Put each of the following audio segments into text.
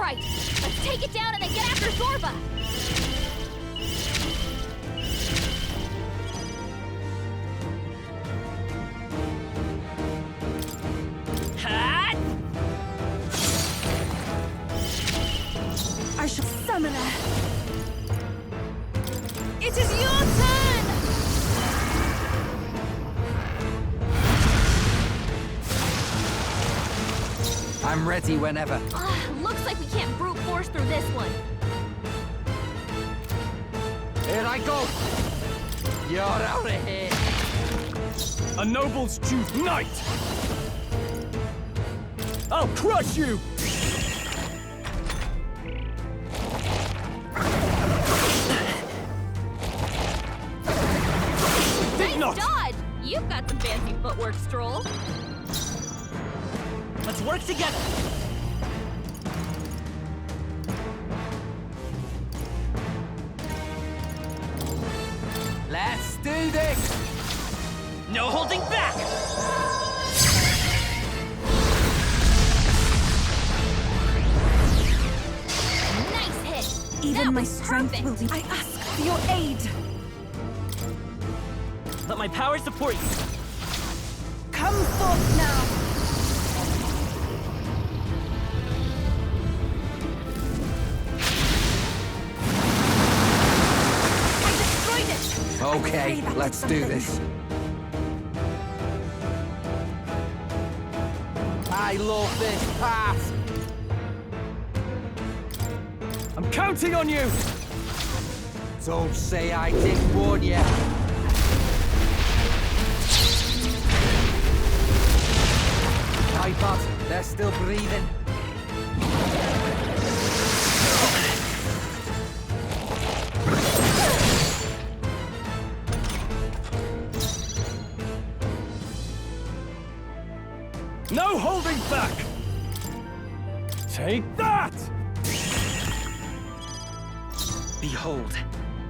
right. Let's take it down and then get after Zorba. Hat! I shall summon her. It is your turn! I'm ready whenever. Looks like we can't brute force through this one. Here I go! You're out of here! A nobles choose knight! I'll crush you! Nice dodge! You've got some fancy footwork, Stroll. Let's work together! Let's do this! No holding back! Nice hit! Even That my was strength perfect. will be. I ask for your aid. Let my power support you! Come forth now. I destroyed it. Okay, let's do this. I love this path! I'm counting on you! Don't say I didn't warn you. My bad, they're still breathing. No holding back! Take that! Behold,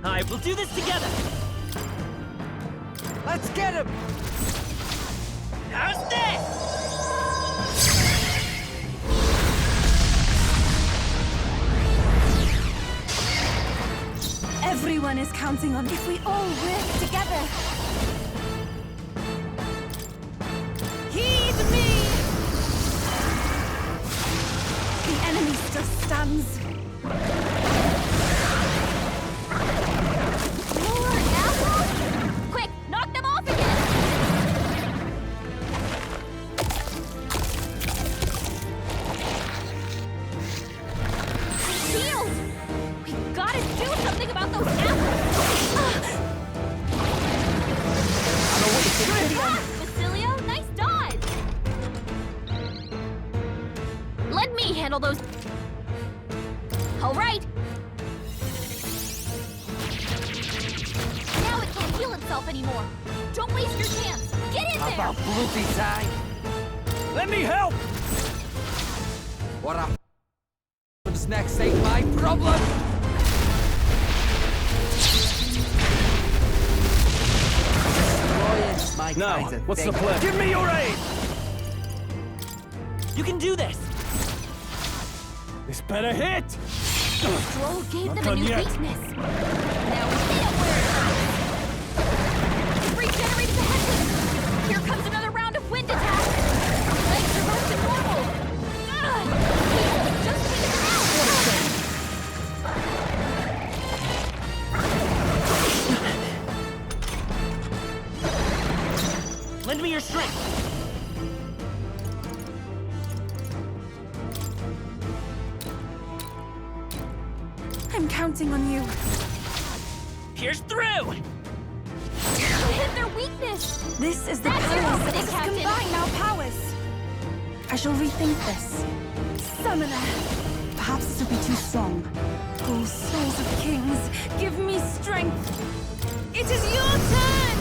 I will do this together! Let's get him! How's this? Everyone is counting on if we all work together. Heed me! The enemy still stands. More apples? Quick, knock them off again! Shield! We gotta do something about those apples! Good block, Basilio! Nice dodge! Let me handle those... All right! Now it can't heal itself anymore! Don't waste your chance! Get in there! About bloody time! Let me help! What happens next ain't my problem! Destroying's my Now, kind of what's thing. the plan? Give me your aid! You can do this! This better hit! Stroll gave Not them a done new yet. weakness. Now we see it where it hurts. You've regenerated the headwind. Here comes another round of wind attacks. Legs are back to normal. Ugh! He just figured it out. Lend me your strength! I'm counting on you. Here's through! You hit their weakness. This is the That's your power. opening, Let us Captain. combine our powers. I shall rethink this. Summoner. Perhaps this will be too strong. Oh, souls of kings, give me strength. It is your turn.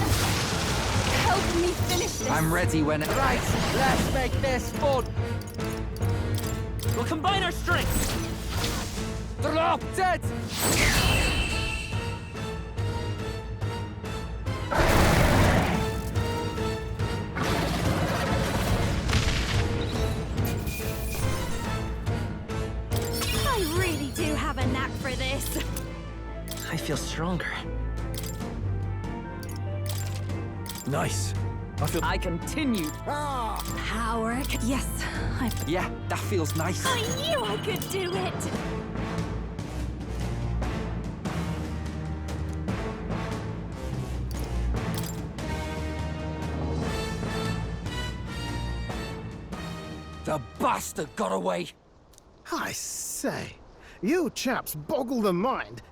Help me finish this. I'm ready when... Right, let's make this fun! We'll combine our strengths! Drop dead! I feel stronger. Nice. I continue. Power. Yes, Yeah, that feels nice. I knew I could do it! The bastard got away. I say, you chaps boggle the mind.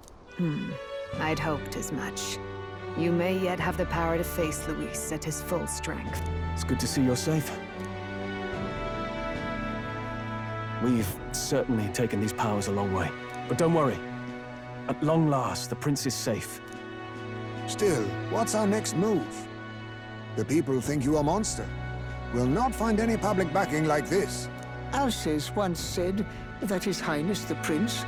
I'd hoped as much. You may yet have the power to face Luis at his full strength. It's good to see you're safe. We've certainly taken these powers a long way. But don't worry. At long last, the prince is safe. Still, what's our next move? The people think you a monster. We'll not find any public backing like this. Alces once said that His Highness the Prince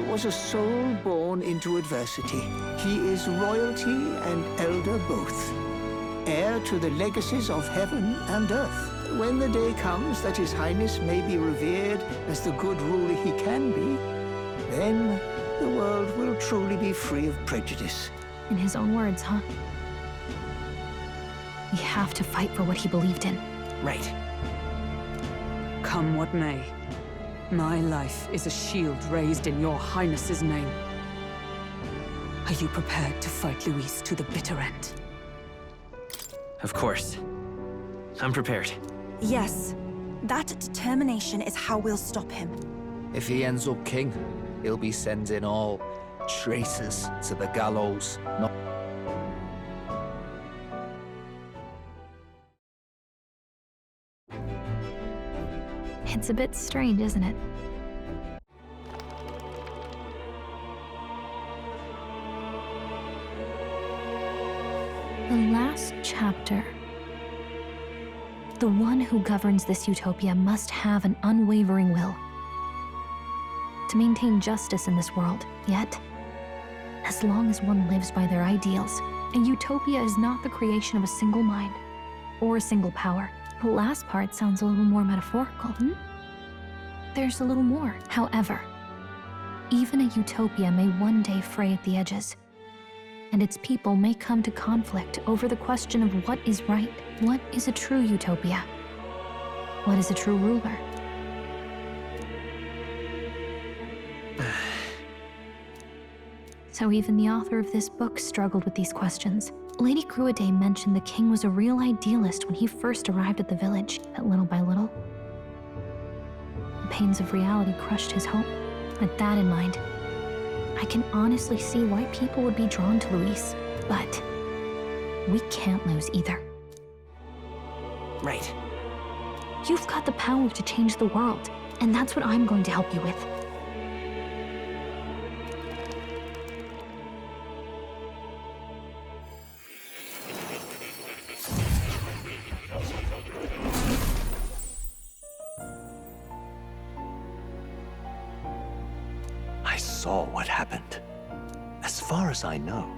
was a soul born into adversity. He is royalty and elder both, heir to the legacies of heaven and earth. When the day comes that His Highness may be revered as the good ruler he can be, then the world will truly be free of prejudice. In his own words, huh? We have to fight for what he believed in. Right. Come what may, my life is a shield raised in your Highness's name. Are you prepared to fight Luis to the bitter end? Of course. I'm prepared. yes. That determination is how we'll stop him. If he ends up king, he'll be sending all traitors to the gallows. Not It's a bit strange, isn't it? The last chapter. The one who governs this utopia must have an unwavering will to maintain justice in this world. Yet, as long as one lives by their ideals, a utopia is not the creation of a single mind or a single power. The last part sounds a little more metaphorical, There's a little more. However, even a utopia may one day fray at the edges, and its people may come to conflict over the question of what is right. What is a true utopia? What is a true ruler? So even the author of this book struggled with these questions. Lady Gruaday mentioned the king was a real idealist when he first arrived at the village, but little by little, the pains of reality crushed his hope. With that in mind, I can honestly see why people would be drawn to Luis, but we can't lose either. Right. You've got the power to change the world, and that's what I'm going to help you with. I saw what happened. As far as I know,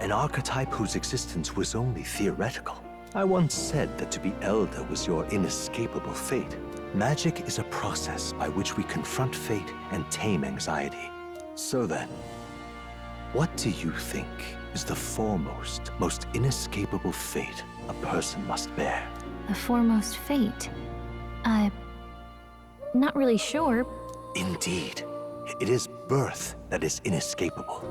an archetype whose existence was only theoretical. I once said that to be elder was your inescapable fate. Magic is a process by which we confront fate and tame anxiety. So then, what do you think is the foremost, most inescapable fate a person must bear? The foremost fate? Not really sure. Indeed. It is birth that is inescapable.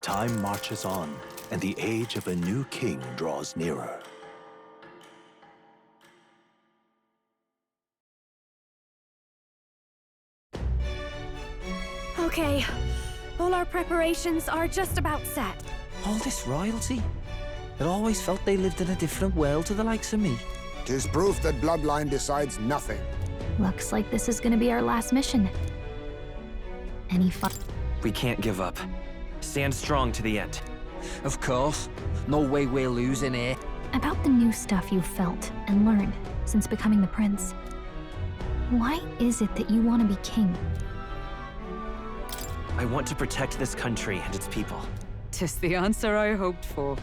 Time marches on, and the age of a new king draws nearer. Okay, all our preparations are just about set. All this royalty? It always felt they lived in a different world to the likes of me. 'Tis proof that bloodline decides nothing. Looks like this is gonna be our last mission. Any fun? We can't give up. Stand strong to the end. of course. No way we're losing here. About the new stuff you've felt and learned since becoming the prince. Why is it that you want to be king? I want to protect this country and its people. 'Tis the answer I hoped for.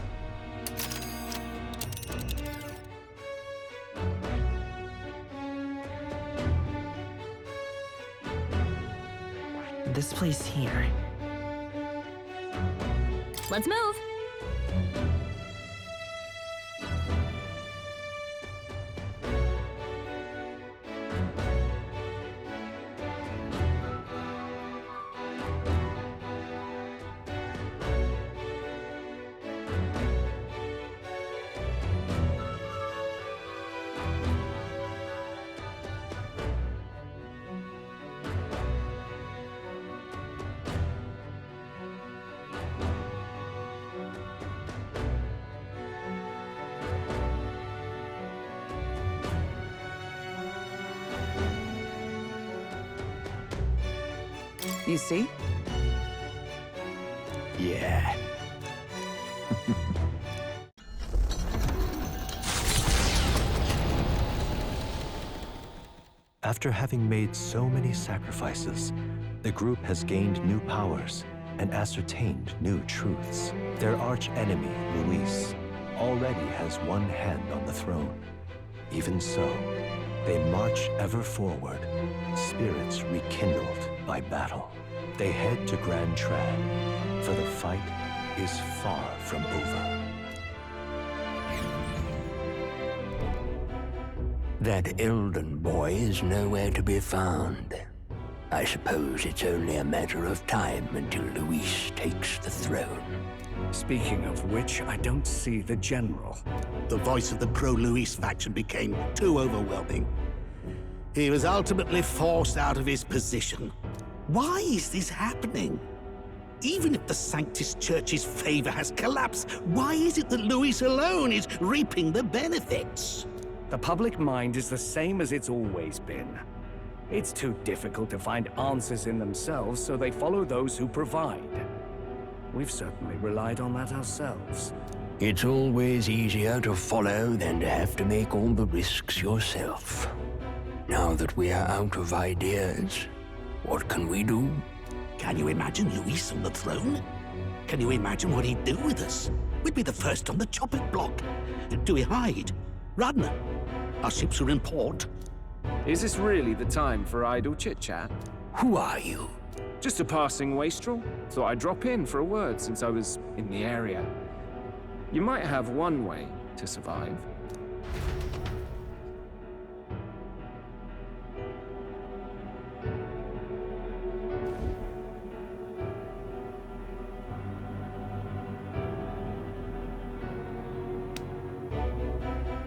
this place here. Let's move. You see? Yeah. After having made so many sacrifices, the group has gained new powers and ascertained new truths. Their arch-enemy, Luis, already has one hand on the throne. Even so, they march ever forward, spirits rekindled by battle. They head to Grand Trad, for the fight is far from over. That Elden boy is nowhere to be found. I suppose it's only a matter of time until Luis takes the throne. Speaking of which, I don't see the general. The voice of the pro-Luis faction became too overwhelming. He was ultimately forced out of his position. Why is this happening? Even if the Sanctus Church's favor has collapsed, why is it that Luis alone is reaping the benefits? The public mind is the same as it's always been. It's too difficult to find answers in themselves, so they follow those who provide. We've certainly relied on that ourselves. It's always easier to follow than to have to make all the risks yourself. Now that we are out of ideas, what can we do? Can you imagine Luis on the throne? Can you imagine what he'd do with us? We'd be the first on the chopping block. Do we hide? Run? Our ships are in port. Is this really the time for idle chit-chat? Who are you? Just a passing wastrel. Thought I'd drop in for a word since I was in the area. You might have one way to survive.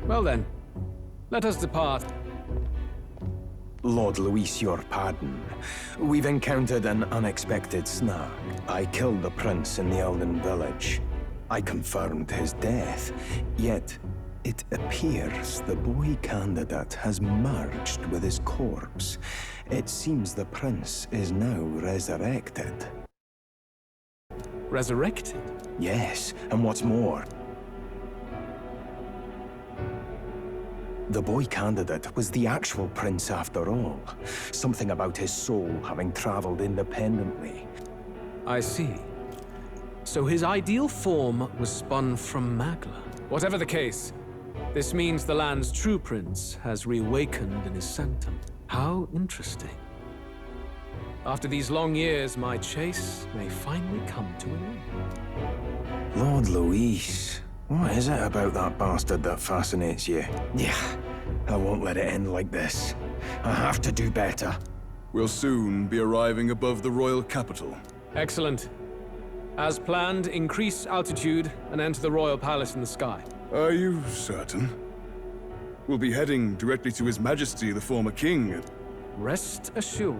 Well then, let us depart. Lord Luis, your pardon. We've encountered an unexpected snag. I killed the prince in the Elden village. I confirmed his death, yet it appears the boy candidate has merged with his corpse. It seems the prince is now resurrected. Resurrected? Yes, and what's more, the boy candidate was the actual prince after all. Something about his soul having traveled independently. I see. So his ideal form was spun from Magla. Whatever the case, this means the land's true prince has reawakened in his sanctum. How interesting. After these long years, my chase may finally come to an end. Lord Luis, what is it about that bastard that fascinates you? Yeah, I won't let it end like this. I have to do better. We'll soon be arriving above the royal capital. Excellent. As planned, increase altitude and enter the royal palace in the sky. Are you certain? We'll be heading directly to His Majesty, the former king. Rest assured.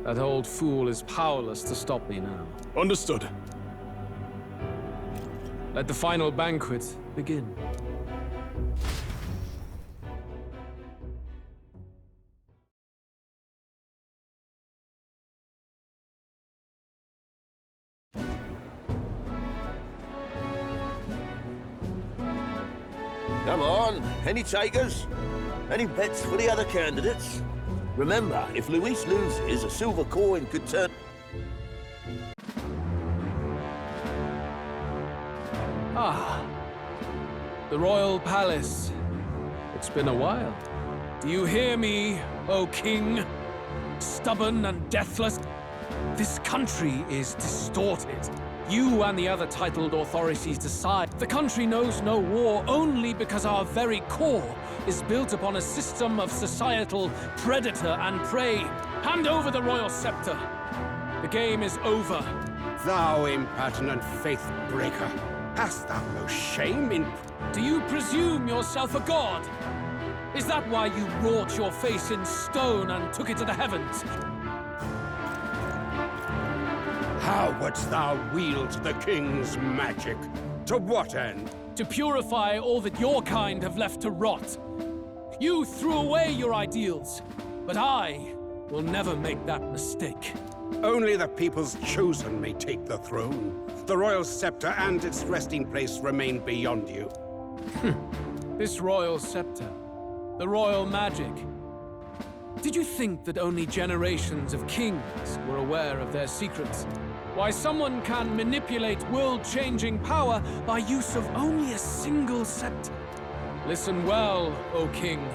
That old fool is powerless to stop me now. Understood. Let the final banquet begin. Come on, any takers? Any bets for the other candidates? Remember, if Luis loses, a silver coin could turn... Ah, the royal palace. It's been a while. Do you hear me, O king? Stubborn and deathless? This country is distorted. You and the other titled authorities decide. The country knows no war only because our very core is built upon a system of societal predator and prey. Hand over the royal scepter. The game is over. Thou impertinent faith breaker, hast thou no shame in... Do you presume yourself a god? Is that why you wrought your face in stone and took it to the heavens? How wouldst thou wield the king's magic? To what end? To purify all that your kind have left to rot. You threw away your ideals, but I will never make that mistake. Only the people's chosen may take the throne. The royal scepter and its resting place remain beyond you. This royal scepter, the royal magic. Did you think that only generations of kings were aware of their secrets? Why someone can manipulate world-changing power by use of only a single scepter? Listen well, O king.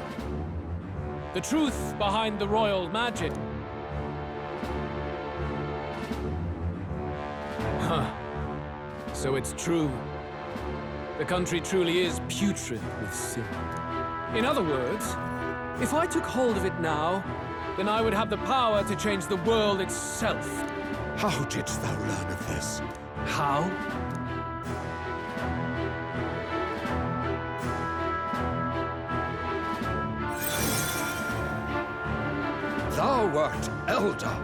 The truth behind the royal magic. Huh. So it's true. The country truly is putrid with sin. In other words, if I took hold of it now, then I would have the power to change the world itself. How didst thou learn of this? How? Thou wert elder.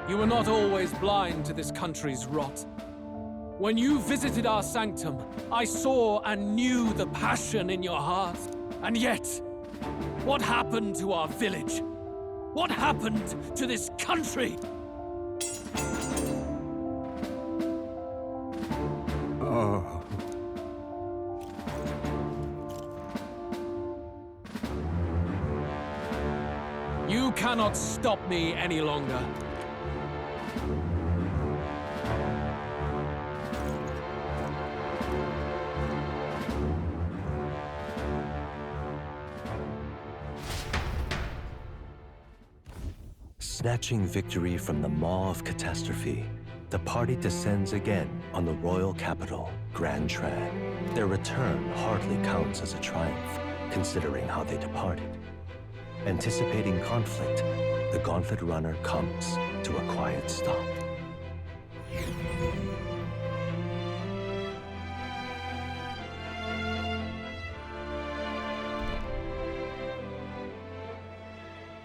You were not always blind to this country's rot. When you visited our sanctum, I saw and knew the passion in your heart. And yet, what happened to our village? What happened to this country? Oh. You cannot stop me any longer. Snatching victory from the maw of catastrophe, the party descends again on the royal capital, Grand Tran. Their return hardly counts as a triumph, considering how they departed. Anticipating conflict, the gauntlet runner comes to a quiet stop.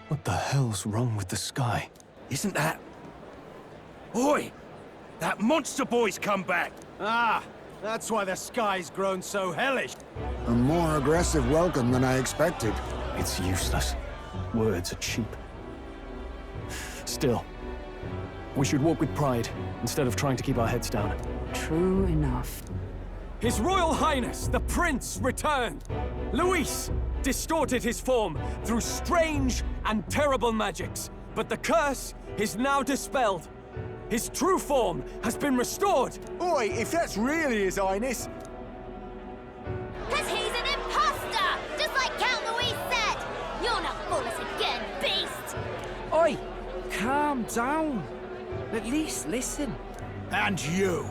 What the hell's wrong with the sky? Isn't that... Oi! That monster boy's come back! Ah, that's why the sky's grown so hellish. A more aggressive welcome than I expected. It's useless. Words are cheap. Still, we should walk with pride instead of trying to keep our heads down. True enough. His Royal Highness, the Prince, returned. Luis distorted his form through strange and terrible magics, but the curse is now dispelled. His true form has been restored. Oi, if that's really His Highness... Cause he's an imposter! Just like Count Luis said! You'll not fool us again, beast! Oi! Calm down. At least listen. And you!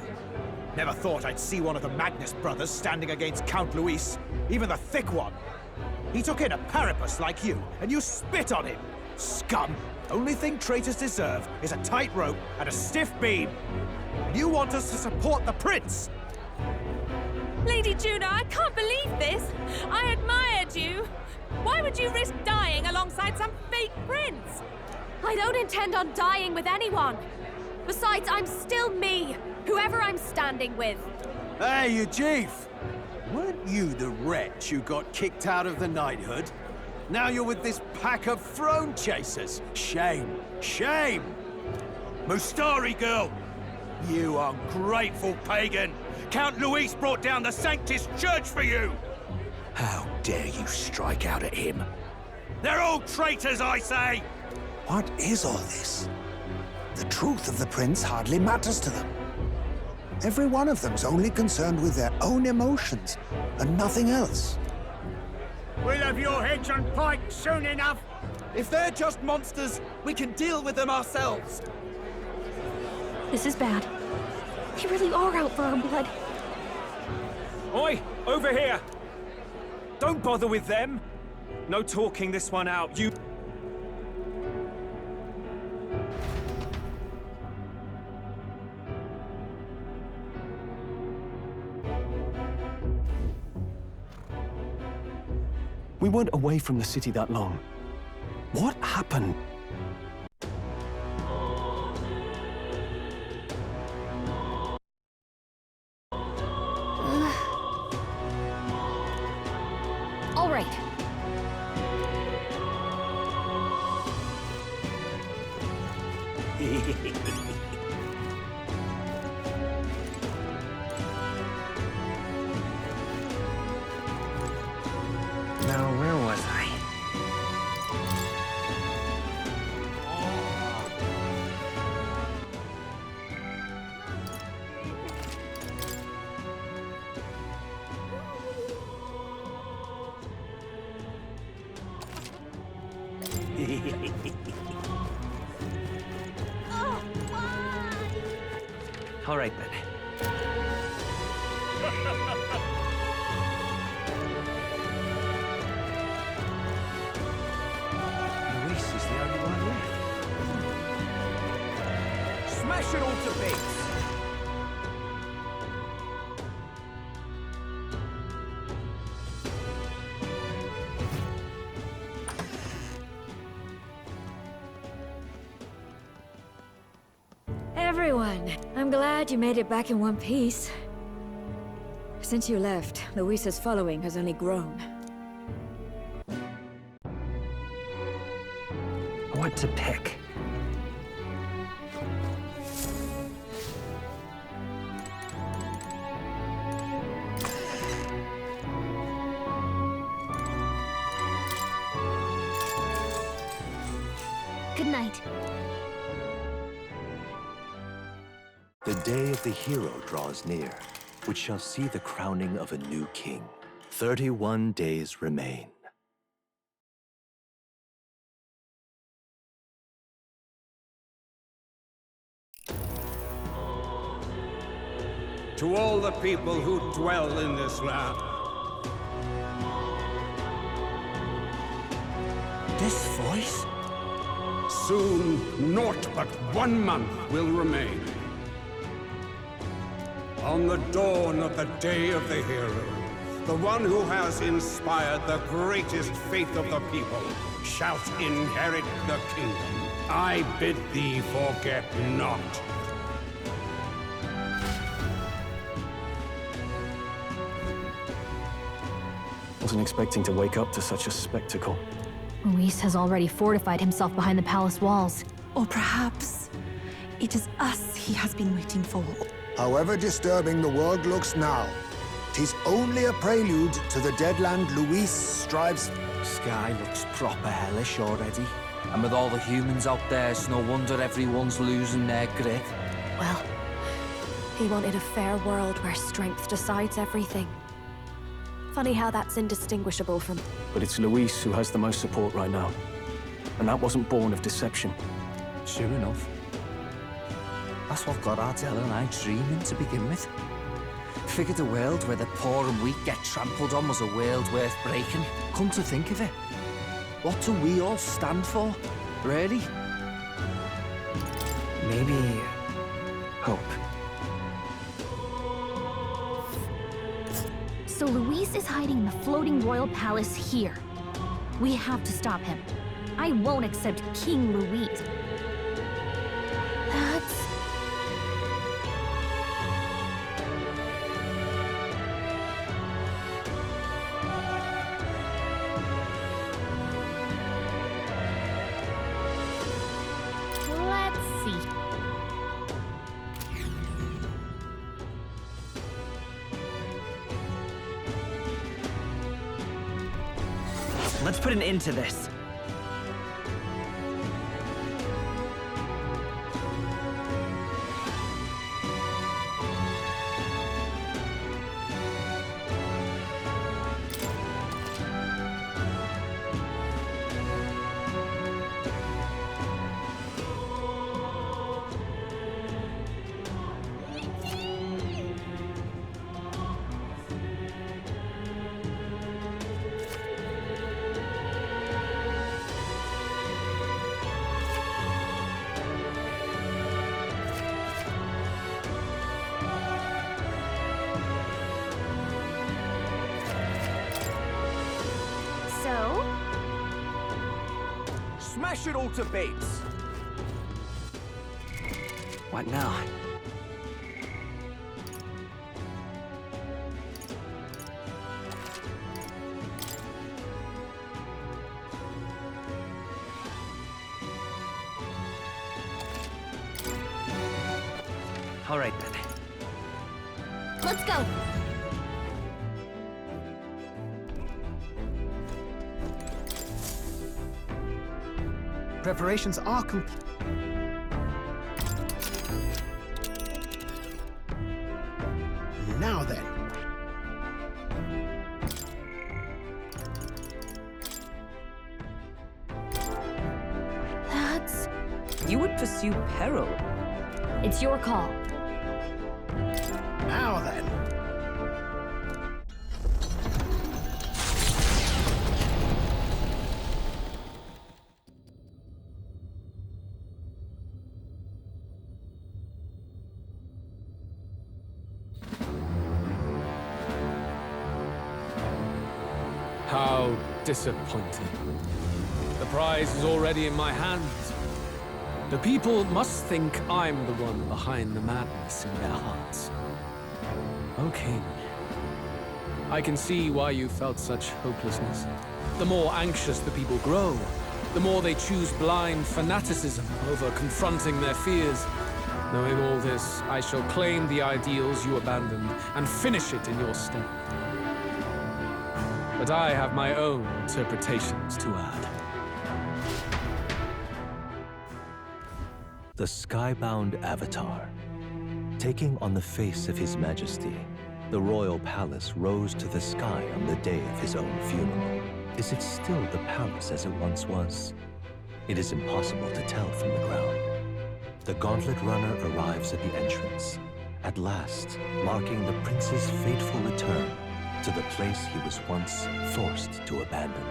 Never thought I'd see one of the Magnus brothers standing against Count Luis, even the thick one. He took in a Paripus like you, and you spit on him! Scum! Only thing traitors deserve is a tight rope and a stiff beam. And you want us to support the prince? Lady Juna, I can't believe this. I admired you. Why would you risk dying alongside some fake prince? I don't intend on dying with anyone. Besides, I'm still me, whoever I'm standing with. Hey, you chief! Weren't you the wretch who got kicked out of the knighthood? Now you're with this pack of throne chasers. Shame. Shame! Mustari girl! You ungrateful pagan! Count Luis brought down the Sanctus Church for you! How dare you strike out at him? They're all traitors, I say! What is all this? The truth of the prince hardly matters to them. Every one of them's only concerned with their own emotions, and nothing else. We'll have your heads on pikes soon enough. If they're just monsters, we can deal with them ourselves. This is bad. They really are out for our blood. Oi! Over here! Don't bother with them! No talking this one out, you... We weren't away from the city that long. What happened? All right. Now, where was I? All right, then. Luis is the only one left. Smash it all to bits! Everyone, I'm glad you made it back in one piece. Since you left, Luis's following has only grown. What to pick? Good night. The day of the hero draws near, which shall see the crowning of a new king. 31 days remain. To all the people who dwell in this land. This voice? Soon, naught but 1 month will remain. On the dawn of the day of the hero, the one who has inspired the greatest faith of the people shalt inherit the kingdom. I bid thee forget not. Wasn't expecting to wake up to such a spectacle. Luis has already fortified himself behind the palace walls. Or perhaps it is us he has been waiting for. However disturbing the world looks now, 'tis only a prelude to the deadland Luis strives... Sky looks proper hellish already. And with all the humans out there, it's no wonder everyone's losing their grit. Well, he wanted a fair world where strength decides everything. Funny how that's indistinguishable from... But it's Luis who has the most support right now. And that wasn't born of deception. Sure enough. That's what got Ardell and I dreaming to begin with. Figured a world where the poor and weak get trampled on was a world worth breaking. Come to think of it, what do we all stand for, really? Maybe... hope. So Luis is hiding in the floating royal palace here. We have to stop him. I won't accept King Luis. That's... Let's see. Let's put an end to this. Dash it all to bits! What now? All right, then. Let's go! Preparations are complete. Now then. That's... You would pursue peril. It's your call. Now then. How disappointing. The prize is already in my hands. The people must think I'm the one behind the madness in their hearts. O King, I can see why you felt such hopelessness. The more anxious the people grow, the more they choose blind fanaticism over confronting their fears. Knowing all this, I shall claim the ideals you abandoned and finish it in your stead. But I have my own interpretations to add. The Skybound Avatar. Taking on the face of His Majesty, the royal palace rose to the sky on the day of his own funeral. Is it still the palace as it once was? It is impossible to tell from the ground. The Gauntlet Runner arrives at the entrance, at last marking the prince's fateful return to the place he was once forced to abandon.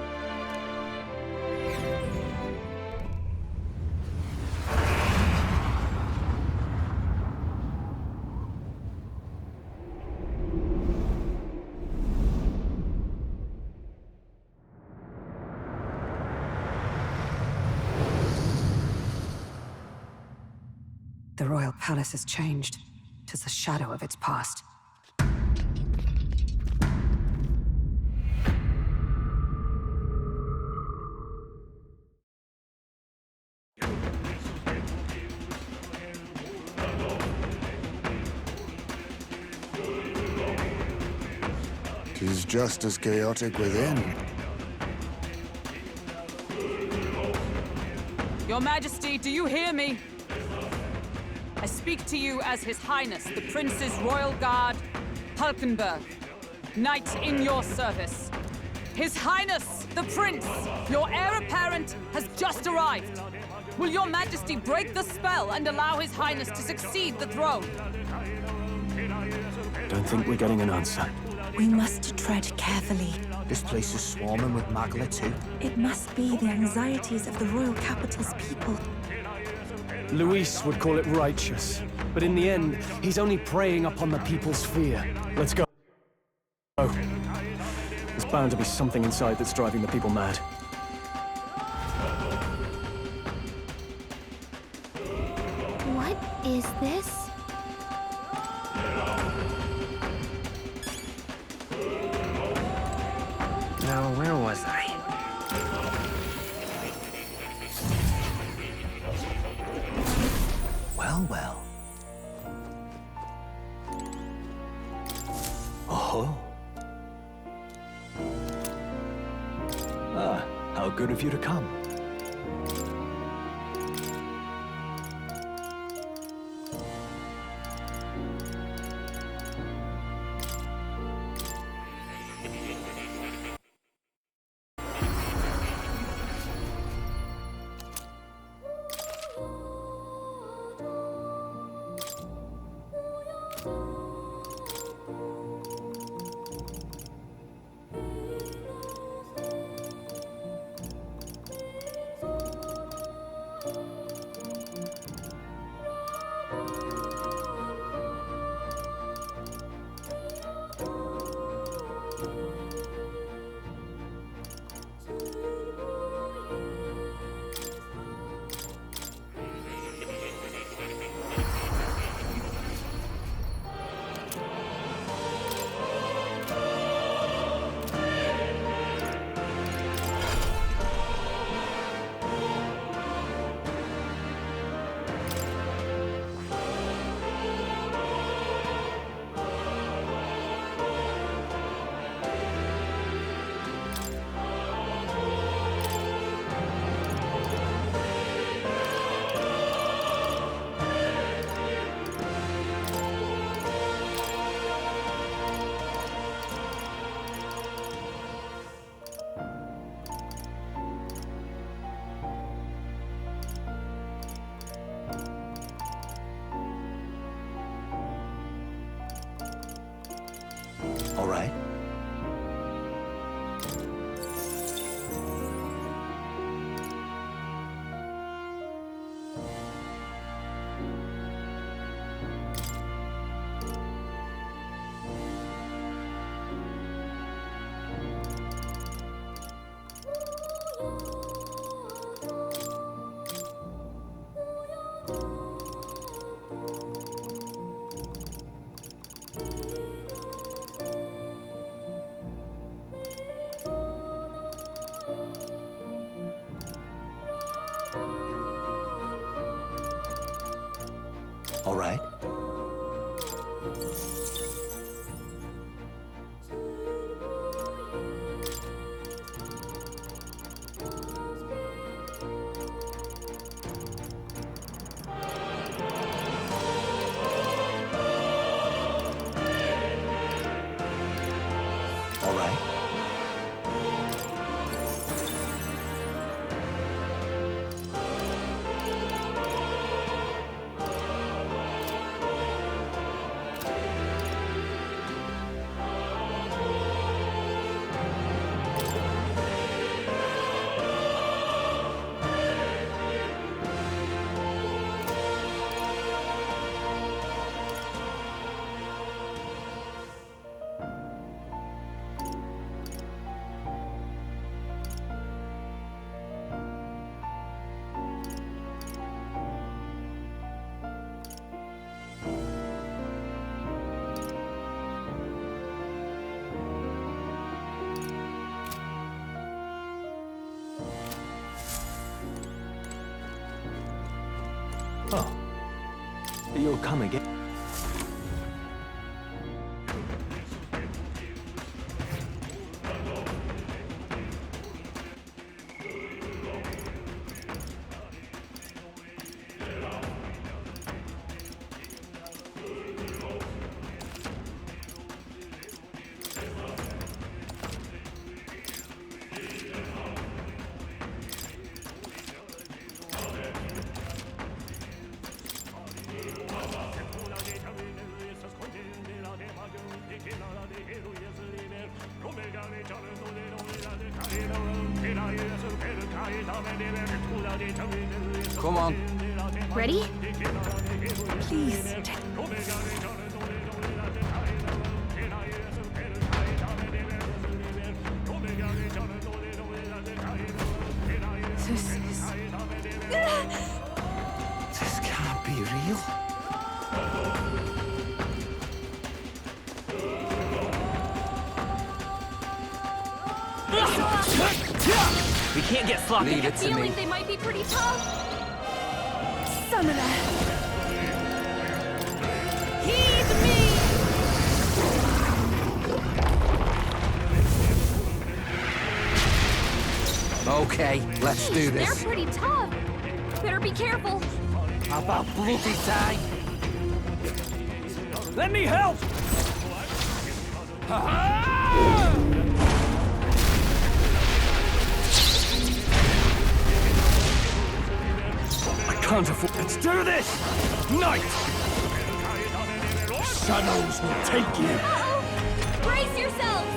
The royal palace has changed. 'Tis a shadow of its past. Tis just as chaotic within. Your Majesty, do you hear me? I speak to you as His Highness, the Prince's Royal Guard, Hulkenberg, Knight in your service. His Highness, the Prince, your heir apparent, has just arrived. Will your Majesty break the spell and allow His Highness to succeed the throne? Don't think we're getting an answer. We must tread carefully. This place is swarming with Magla too. It must be the anxieties of the royal capital's people. Luis would call it righteous, but in the end, he's only preying upon the people's fear. Let's go. There's bound to be something inside that's driving the people mad. What is this? Now, where was I? Well, well. Oh. Ah, how good of you to come. All right. All right. All right. Oh. You'll come again. Come on. Ready? Please. This can't be real. We can't get sloppy. Leave it to me. Feeling they might be pretty tough. Summoner. Heed me! Okay, let's do They're this. pretty tough. Better be careful. About bloody time. Let me help! I can't afford. Let's do this! Night! The shadows will take you. Uh-oh! Brace yourselves!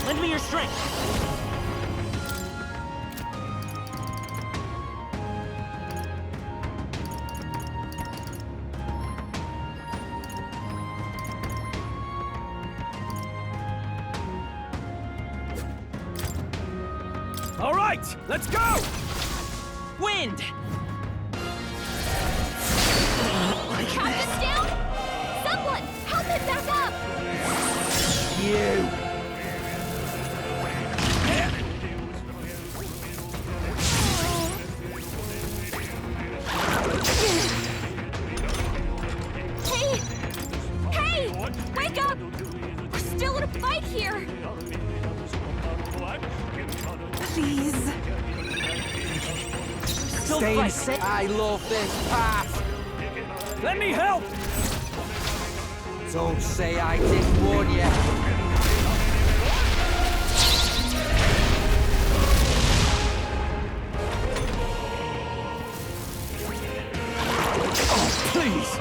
Lend me your strength. All right, let's go! Wind! Count us down? Someone, help him back up! You! Hey! Hey! Wake up! We're still in a fight here! Please. Stay safe. I love this path. Let me help! Don't say I didn't warn you. please!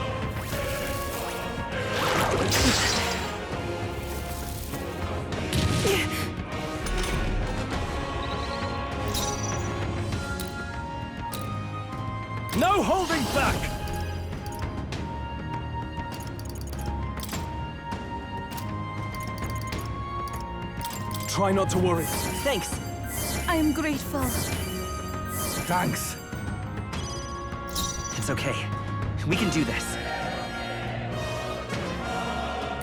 No holding back! Try not to worry. Thanks. I am grateful. Thanks. It's okay. We can do this.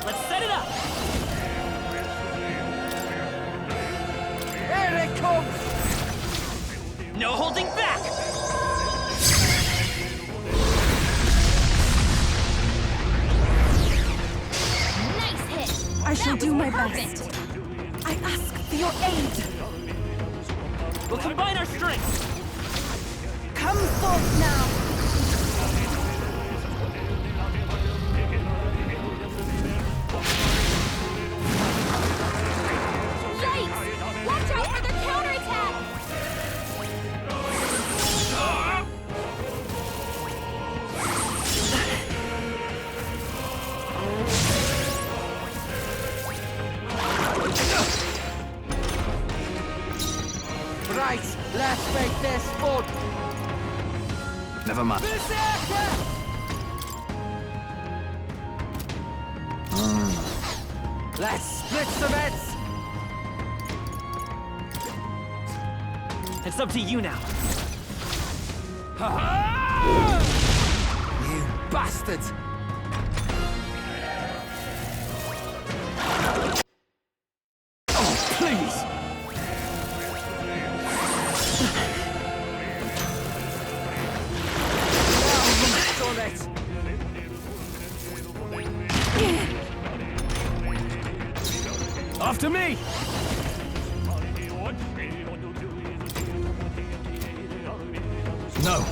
Let's set it up! Here it comes! No holding back! Nice hit! I shall That do was my perfect. best. I ask for your aid. We'll combine our strengths! Come forth now. Yikes! Watch out for their counterattack! Right, let's make this fun! Never mind. Let's split some heads! It's up to you now. You bastards! Oh, please! After me! No.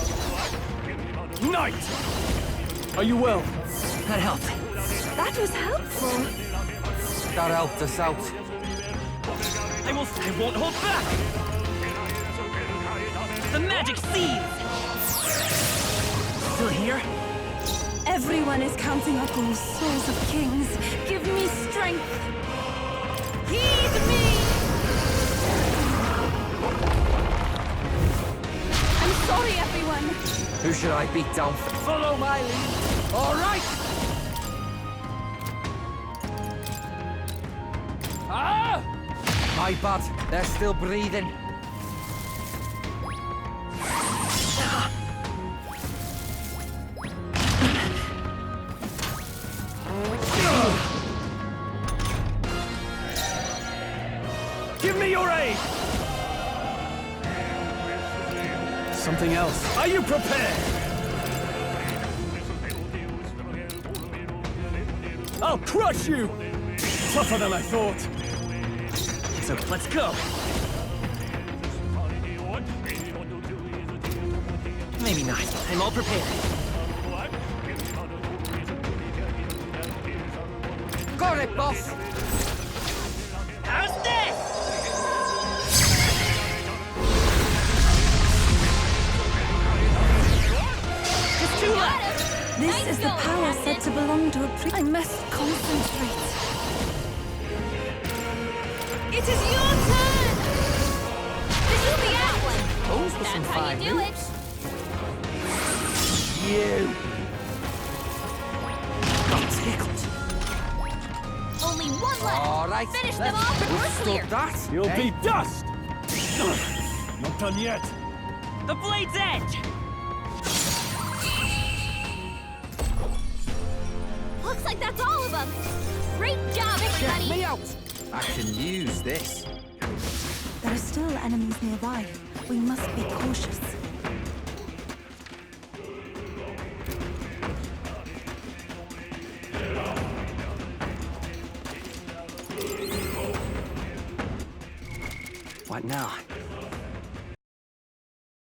Knight! Are you well? That helped. That was helpful. That helped us out. I won't hold back! The magic seeds! Still here? Everyone is counting up all souls of kings. Give me strength. Heed me! I'm sorry, everyone. Who should I beat down for? Follow my lead! All right! Ah! My bad. They're still breathing. Give me your aid! Something else. Are you prepared? I'll crush you! Tougher than I thought. So let's go! Maybe not. I'm all prepared. Got it, boss! How's this? Just two left! This is the power said to belong to a priest. I must concentrate. It is your turn! This will be that one! Those were That's some how fine you do it! moves. You! Got tickled. Only one left! All right, Finish them off and we're clear! that. You'll be dust! Not done yet. The blade's edge! Looks like that's all of them! Great job, everybody! Get me out! I can use this. There are still enemies nearby. We must be cautious. What now?